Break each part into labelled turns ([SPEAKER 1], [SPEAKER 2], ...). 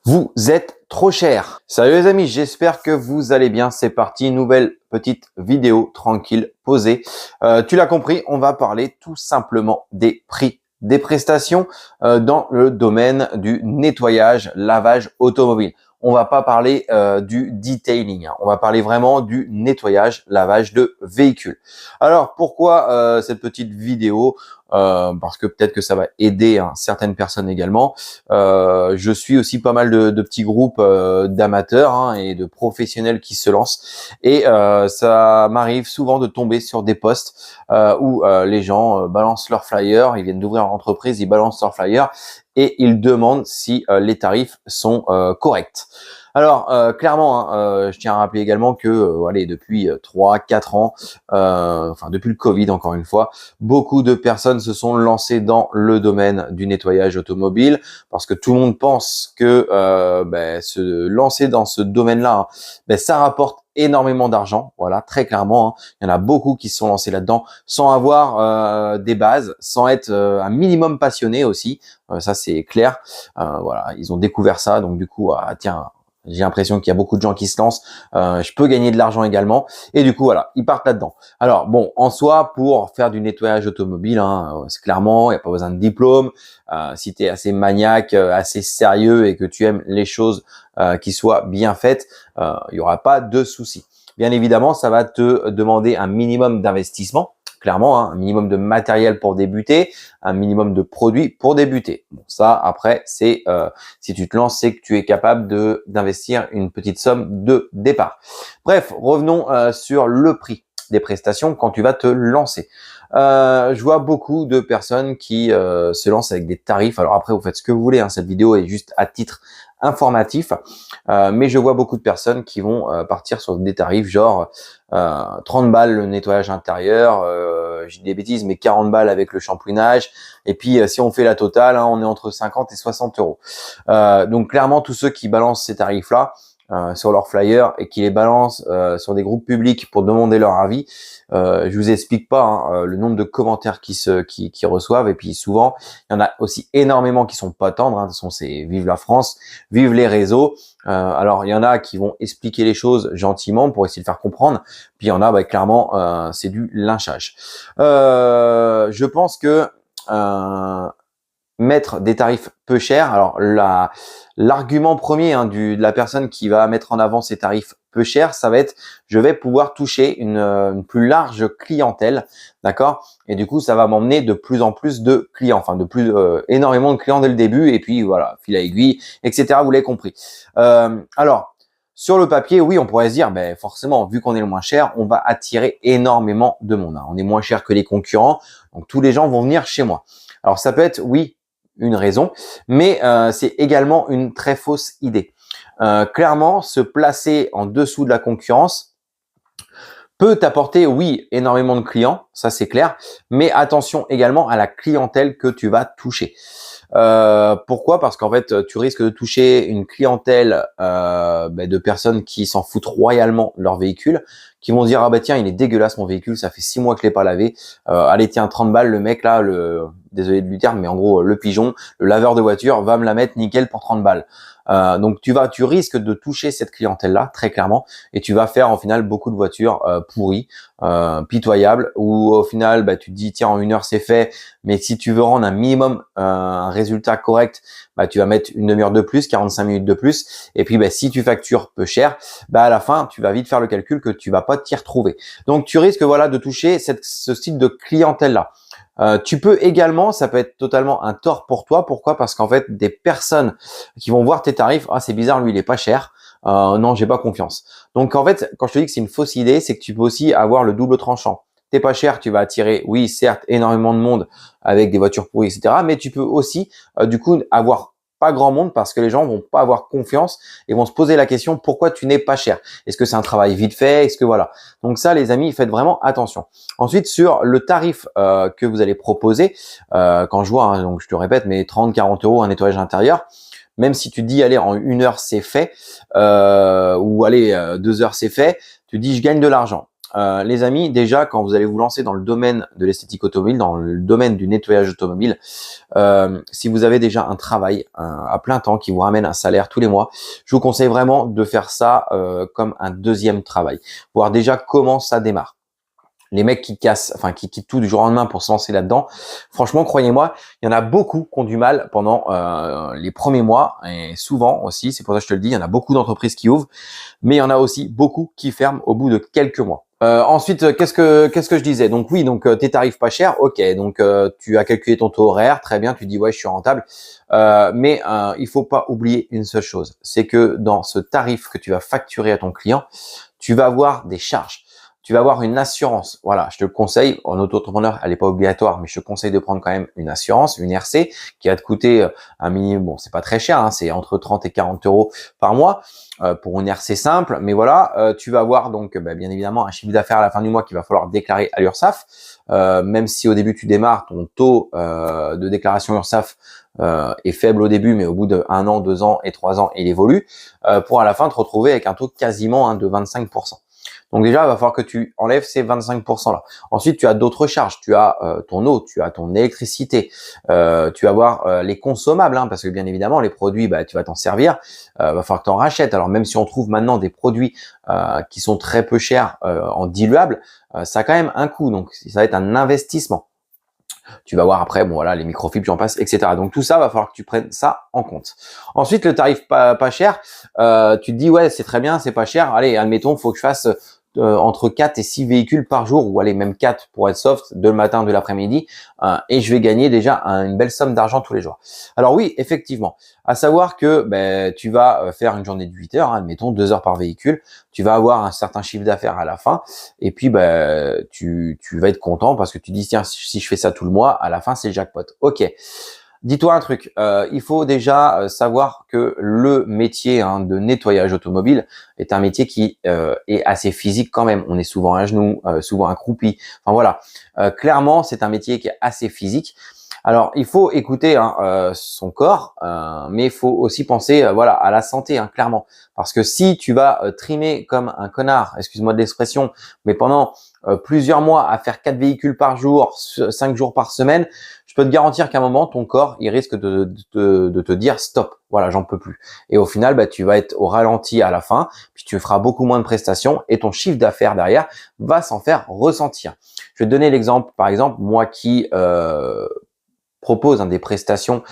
[SPEAKER 1] Vous êtes trop cher. Salut les amis, j'espère que vous allez bien. C'est parti, nouvelle petite vidéo tranquille, posée. Tu l'as compris, on va parler tout simplement des prix des prestations dans le domaine du nettoyage, lavage automobile. On va pas parler du detailing, hein. On va parler vraiment du nettoyage, lavage de véhicules. Alors pourquoi cette petite vidéo? Parce que peut-être que ça va aider certaines personnes également. Je suis aussi pas mal de petits groupes d'amateurs et de professionnels qui se lancent. Et ça m'arrive souvent de tomber sur des posts où les gens balancent leurs flyers, ils viennent d'ouvrir leur entreprise, ils balancent leurs flyers et ils demandent si les tarifs sont corrects. Alors clairement, je tiens à rappeler également que allez, depuis 3-4 ans, enfin depuis le Covid encore une fois, beaucoup de personnes se sont lancées dans le domaine du nettoyage automobile parce que tout le monde pense que se lancer dans ce domaine-là, ça rapporte énormément d'argent. Voilà, très clairement, il y en a beaucoup qui se sont lancés là-dedans sans avoir des bases, sans être un minimum passionné aussi. Ça c'est clair. Voilà, ils ont découvert ça, donc du coup, tiens. J'ai l'impression qu'il y a beaucoup de gens qui se lancent. Je peux gagner de l'argent également. Et du coup, voilà, ils partent là-dedans. Alors, bon, en soi, pour faire du nettoyage automobile, c'est clairement, il n'y a pas besoin de diplôme. Si tu es assez maniaque, assez sérieux et que tu aimes les choses qui soient bien faites, il n'y aura pas de souci. Bien évidemment, ça va te demander un minimum d'investissement. Clairement, un minimum de matériel pour débuter, un minimum de produits pour débuter. Bon, ça, après, c'est si tu te lances, c'est que tu es capable d'investir une petite somme de départ. Bref, revenons sur le prix des prestations quand tu vas te lancer. Je vois beaucoup de personnes qui se lancent avec des tarifs. Alors après, vous faites ce que vous voulez. Cette vidéo est juste à titre informatif, mais je vois beaucoup de personnes qui vont partir sur des tarifs genre 30 balles le nettoyage intérieur, j'ai des bêtises, mais 40 balles avec le shampouinage. Et puis, si on fait la totale, on est entre 50 et 60 euros. Donc, clairement, tous ceux qui balancent ces tarifs-là sur leurs flyers et qui les balancent sur des groupes publics pour demander leur avis, je vous explique pas le nombre de commentaires qui reçoivent. Et puis, souvent, il y en a aussi énormément qui sont pas tendres. De toute façon, c'est vive la France, vive les réseaux. Alors, il y en a qui vont expliquer les choses gentiment pour essayer de faire comprendre. Puis il y en a, clairement, c'est du lynchage. Je pense que mettre des tarifs peu chers, alors l'argument premier de la personne qui va mettre en avant ces tarifs peu chers, ça va être je vais pouvoir toucher une plus large clientèle, d'accord? Et du coup, ça va m'emmener de plus en plus de clients, enfin de plus énormément de clients dès le début, et puis voilà, fil à aiguille, etc. Vous l'avez compris. Alors, sur le papier, oui, on pourrait se dire, forcément, vu qu'on est le moins cher, on va attirer énormément de monde. On est moins cher que les concurrents, donc tous les gens vont venir chez moi. Alors, ça peut être, oui, une raison, mais c'est également une très fausse idée. Clairement, se placer en dessous de la concurrence peut t'apporter, oui, énormément de clients, ça c'est clair, mais attention également à la clientèle que tu vas toucher. Pourquoi? Parce qu'en fait, tu risques de toucher une clientèle de personnes qui s'en foutent royalement de leur véhicule, qui vont dire tiens, il est dégueulasse mon véhicule, ça fait 6 mois que je l'ai pas lavé. Allez tiens, 30 balles, le mec là, désolé de lui dire, mais en gros le pigeon, le laveur de voiture va me la mettre nickel pour 30 balles. Donc tu risques de toucher cette clientèle-là très clairement, et tu vas faire en final beaucoup de voitures pourries, pitoyables, où au final tu te dis tiens, en 1 heure c'est fait, mais si tu veux rendre un minimum un résultat correct, tu vas mettre une demi-heure de plus, 45 minutes de plus, et puis si tu factures peu cher, à la fin tu vas vite faire le calcul que tu vas pas t'y retrouver. Donc tu risques de toucher ce style de clientèle-là. Tu peux également, ça peut être totalement un tort pour toi. Pourquoi? Parce qu'en fait, des personnes qui vont voir tes tarifs, c'est bizarre, lui il est pas cher. Non, j'ai pas confiance. Donc en fait, quand je te dis que c'est une fausse idée, c'est que tu peux aussi avoir le double tranchant. T'es pas cher, tu vas attirer, oui, certes, énormément de monde avec des voitures pourries, etc. Mais tu peux aussi, du coup, avoir pas grand monde parce que les gens vont pas avoir confiance et vont se poser la question pourquoi tu n'es pas cher. Est-ce que c'est un travail vite fait? Est-ce que voilà. Donc ça, les amis, faites vraiment attention. Ensuite, sur le tarif que vous allez proposer, quand je vois, donc je te répète, mais 30-40 euros un nettoyage intérieur, même si tu dis allez en 1 heure c'est fait, ou allez 2 heures c'est fait, tu dis je gagne de l'argent. les amis, déjà, quand vous allez vous lancer dans le domaine de l'esthétique automobile, dans le domaine du nettoyage automobile, si vous avez déjà un travail à plein temps qui vous ramène un salaire tous les mois, je vous conseille vraiment de faire ça comme un deuxième travail, voir déjà comment ça démarre. Les mecs qui cassent, enfin qui quittent tout du jour au lendemain pour se lancer là-dedans, franchement, croyez-moi, il y en a beaucoup qui ont du mal pendant les premiers mois, et souvent aussi, c'est pour ça que je te le dis, il y en a beaucoup d'entreprises qui ouvrent, mais il y en a aussi beaucoup qui ferment au bout de quelques mois. Ensuite, qu'est-ce que je disais? Donc oui, donc tes tarifs pas chers, ok. Donc tu as calculé ton taux horaire, très bien. Tu dis ouais, je suis rentable. Mais il faut pas oublier une seule chose, c'est que dans ce tarif que tu vas facturer à ton client, tu vas avoir des charges. Tu vas avoir une assurance. Voilà, je te le conseille. En auto-entrepreneur, elle n'est pas obligatoire, mais je te conseille de prendre quand même une assurance, une RC, qui va te coûter un minimum. Bon, c'est pas très cher, hein, c'est entre 30 et 40 euros par mois pour une RC simple. Mais voilà, tu vas avoir donc bien évidemment un chiffre d'affaires à la fin du mois qu'il va falloir déclarer à l'URSSAF. Même si au début tu démarres, ton taux de déclaration URSSAF est faible au début, mais au bout de 1 an, 2 ans et 3 ans, il évolue pour à la fin te retrouver avec un taux quasiment de 25%. Donc déjà, il va falloir que tu enlèves ces 25% là. Ensuite, tu as d'autres charges. Tu as ton eau, tu as ton électricité, tu vas avoir les consommables, hein, parce que bien évidemment, les produits, tu vas t'en servir. Va falloir que tu en rachètes. Alors même si on trouve maintenant des produits qui sont très peu chers en diluable, ça a quand même un coût. Donc ça va être un investissement. Tu vas voir après, bon voilà, les microfibres, j'en passe, etc. Donc tout ça, va falloir que tu prennes ça en compte. Ensuite, le tarif pas cher, tu te dis ouais, c'est très bien, c'est pas cher. Allez, admettons, faut que je fasse entre 4 et 6 véhicules par jour, ou allez, même 4 pour être soft, de le matin, de l'après-midi, et je vais gagner déjà une belle somme d'argent tous les jours. Alors oui, effectivement, à savoir que tu vas faire une journée de 8 heures, hein, admettons 2 heures par véhicule, tu vas avoir un certain chiffre d'affaires à la fin, et puis tu vas être content parce que tu dis tiens, si je fais ça tout le mois, à la fin c'est jackpot. Ok. Dis-toi un truc, il faut déjà savoir que le métier de nettoyage automobile est un métier qui est assez physique quand même. On est souvent à genoux, souvent accroupi. Enfin voilà, clairement c'est un métier qui est assez physique. Alors il faut écouter son corps, mais il faut aussi penser voilà à la santé, clairement. Parce que si tu vas trimer comme un connard, excuse-moi de l'expression, mais pendant plusieurs mois à faire 4 véhicules par jour, 5 jours par semaine, je peux te garantir qu'à un moment, ton corps, il risque de te dire stop, voilà, j'en peux plus. Et au final, tu vas être au ralenti à la fin, puis tu feras beaucoup moins de prestations et ton chiffre d'affaires derrière va s'en faire ressentir. Je vais te donner l'exemple, par exemple, moi qui propose des prestations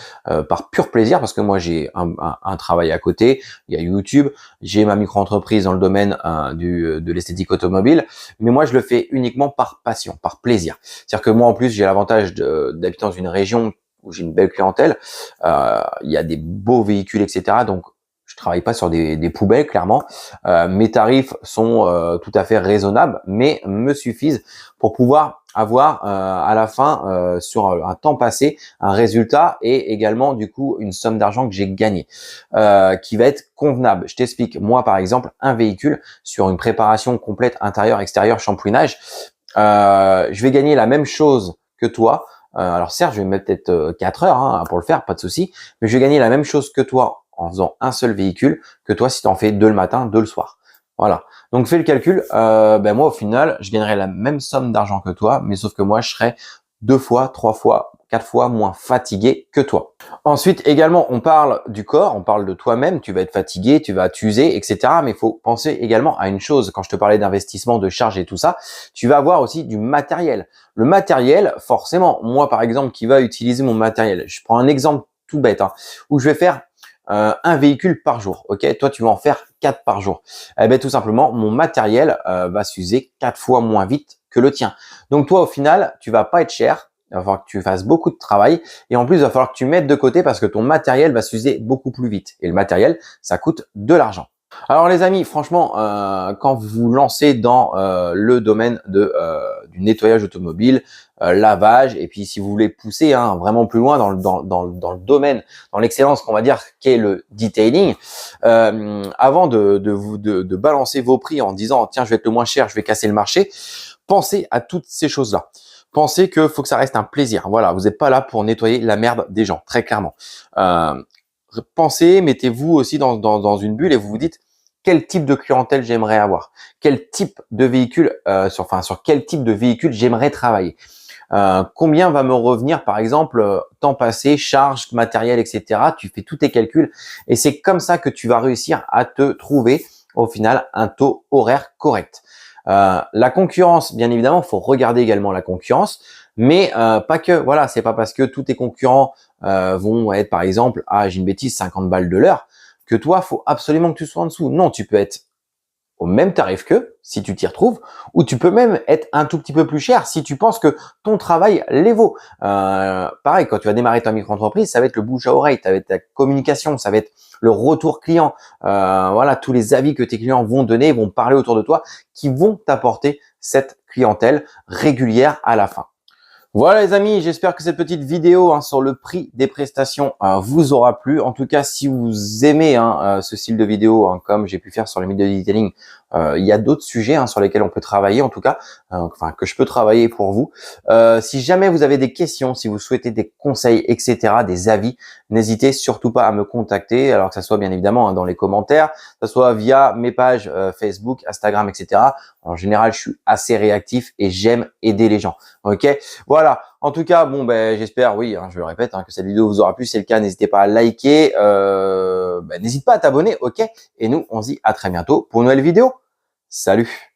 [SPEAKER 1] par pur plaisir, parce que moi j'ai un travail à côté, il y a YouTube, j'ai ma micro-entreprise dans le domaine de l'esthétique automobile, mais moi je le fais uniquement par passion, par plaisir. C'est-à-dire que moi en plus j'ai l'avantage d'habiter dans une région où j'ai une belle clientèle, il y a des beaux véhicules, etc. Donc je travaille pas sur des poubelles, clairement. Mes tarifs sont tout à fait raisonnables, mais me suffisent pour pouvoir avoir à la fin, sur un temps passé, un résultat et également du coup une somme d'argent que j'ai gagnée, qui va être convenable. Je t'explique. Moi, par exemple, un véhicule sur une préparation complète intérieur-extérieur, shampouinage, je vais gagner la même chose que toi. Alors certes, je vais mettre peut-être 4 heures pour le faire, pas de souci, mais je vais gagner la même chose que toi en faisant un seul véhicule que toi si tu en fais 2 le matin, 2 le soir. Voilà. Donc fais le calcul. Moi au final, je gagnerai la même somme d'argent que toi, mais sauf que moi je serai 2 fois, 3 fois, 4 fois moins fatigué que toi. Ensuite, également, on parle du corps, on parle de toi-même, tu vas être fatigué, tu vas t'user, etc. Mais il faut penser également à une chose, quand je te parlais d'investissement, de charge et tout ça, tu vas avoir aussi du matériel. Le matériel, forcément, moi par exemple, qui va utiliser mon matériel, je prends un exemple tout bête, où je vais faire un véhicule par jour, ok? Toi, tu vas en faire 4 par jour. Eh ben, tout simplement, mon matériel va s'user 4 fois moins vite que le tien. Donc, toi, au final, tu vas pas être cher. Il va falloir que tu fasses beaucoup de travail et en plus, il va falloir que tu mettes de côté parce que ton matériel va s'user beaucoup plus vite. Et le matériel, ça coûte de l'argent. Alors les amis, franchement, quand vous vous lancez dans le domaine du nettoyage automobile, lavage, et puis si vous voulez pousser vraiment plus loin dans le domaine, dans l'excellence qu'on va dire qu'est le detailing, avant de balancer vos prix en disant tiens je vais être le moins cher, je vais casser le marché, pensez à toutes ces choses-là. Pensez que faut que ça reste un plaisir. Voilà, vous n'êtes pas là pour nettoyer la merde des gens, très clairement. Pensez, mettez-vous aussi dans une bulle et vous vous dites quel type de clientèle j'aimerais avoir, quel type de véhicule, sur quel type de véhicule j'aimerais travailler. Combien va me revenir, par exemple, temps passé, charge, matériel, etc. Tu fais tous tes calculs et c'est comme ça que tu vas réussir à te trouver au final un taux horaire correct. La concurrence, bien évidemment, il faut regarder également la concurrence, mais pas que. Voilà, c'est pas parce que tous tes concurrents vont être, par exemple, j'ai une bêtise, 50 balles de l'heure, que toi, faut absolument que tu sois en dessous. Non, tu peux être au même tarif qu'eux, si tu t'y retrouves, ou tu peux même être un tout petit peu plus cher si tu penses que ton travail les vaut. Pareil, quand tu vas démarrer ta micro-entreprise, ça va être le bouche à oreille, ça va être ta communication, ça va être le retour client, voilà, tous les avis que tes clients vont donner, vont parler autour de toi, qui vont t'apporter cette clientèle régulière à la fin. Voilà les amis, j'espère que cette petite vidéo sur le prix des prestations vous aura plu. En tout cas, si vous aimez ce style de vidéo, comme j'ai pu faire sur les mythes de detailing, il y a d'autres sujets sur lesquels on peut travailler, en tout cas, que je peux travailler pour vous. Si jamais vous avez des questions, si vous souhaitez des conseils, etc., des avis, n'hésitez surtout pas à me contacter, alors que ça soit bien évidemment dans les commentaires, que ce soit via mes pages Facebook, Instagram, etc. En général, je suis assez réactif et j'aime aider les gens. Ok, voilà. En tout cas, bon, j'espère, oui, je le répète, que cette vidéo vous aura plu. Si c'est le cas, n'hésitez pas à liker, n'hésite pas à t'abonner, ok. Et nous, on se dit à très bientôt pour une nouvelle vidéo. Salut.